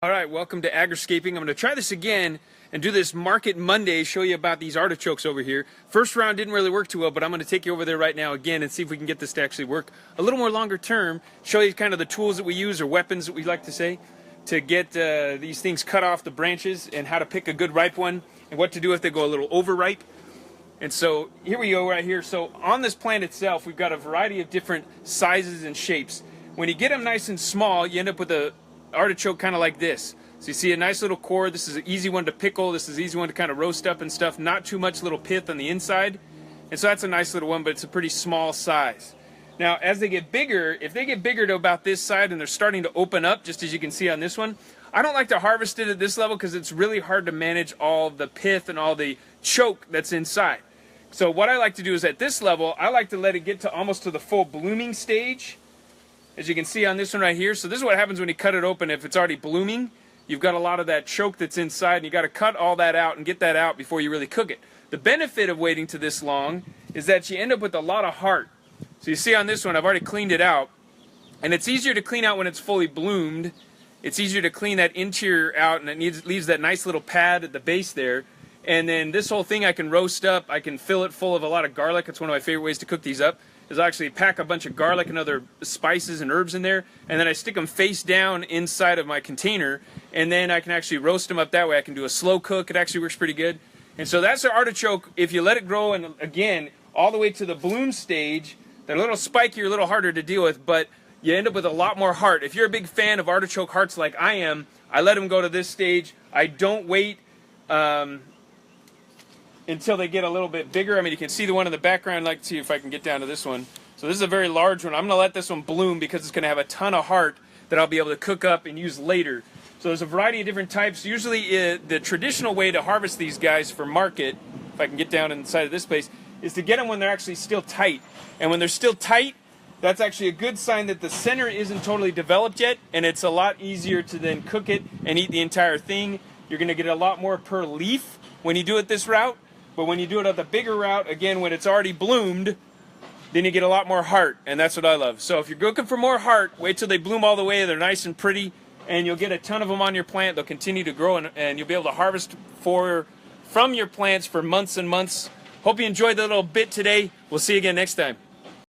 All right, welcome to Agriscaping. I'm going to try this again and do this Market Monday, show you about these artichokes over here. First round didn't really work too well, but I'm going to take you over there right now again and see if we can get this to actually work a little more longer term, show you kind of the tools that we use, or weapons that we like to say, to get these things cut off the branches, and how to pick a good ripe one, and what to do if they go a little overripe. And so here we go right here. So on this plant itself, we've got a variety of different sizes and shapes. When you get them nice and small, you end up with a artichoke kind of like this. So you see a nice little core. This is an easy one to pickle. This is an easy one to kind of roast up and stuff. Not too much little pith on the inside. And so that's a nice little one, but it's a pretty small size. Now, as they get bigger, if they get bigger to about this side and they're starting to open up, just as you can see on this one, I don't like to harvest it at this level because it's really hard to manage all the pith and all the choke that's inside. So what I like to do is at this level, I like to let it get to almost to the full blooming stage, as you can see on this one right here. So this is what happens when you cut it open. If it's already blooming, you've got a lot of that choke that's inside, and you got to cut all that out and get that out before you really cook it. The benefit of waiting to this long is that you end up with a lot of heart. So you see on this one, I've already cleaned it out, and it's easier to clean out when it's fully bloomed. It's easier to clean that interior out, and it leaves that nice little pad at the base there. And then this whole thing I can roast up. I can fill it full of a lot of garlic. It's one of my favorite ways to cook these up, is I actually pack a bunch of garlic and other spices and herbs in there, and then I stick them face down inside of my container, and then I can actually roast them up that way. I can do a slow cook. It actually works pretty good. And so that's our artichoke. If you let it grow, and again, all the way to the bloom stage, they're a little spikier, a little harder to deal with, but you end up with a lot more heart. If you're a big fan of artichoke hearts like I am, I let them go to this stage. I don't wait until they get a little bit bigger. I mean, you can see the one in the background. I'd like to see if I can get down to this one. So this is a very large one. I'm going to let this one bloom because it's going to have a ton of heart that I'll be able to cook up and use later. So there's a variety of different types. Usually the traditional way to harvest these guys for market, if I can get down inside of this place, is to get them when they're actually still tight. And when they're still tight, that's actually a good sign that the center isn't totally developed yet, and it's a lot easier to then cook it and eat the entire thing. You're going to get a lot more per leaf when you do it this route. But when you do it at the bigger route, again, when it's already bloomed, then you get a lot more heart, and that's what I love. So if you're looking for more heart, wait till they bloom all the way. They're nice and pretty, and you'll get a ton of them on your plant. They'll continue to grow, and you'll be able to harvest from your plants for months and months. Hope you enjoyed the little bit today. We'll see you again next time.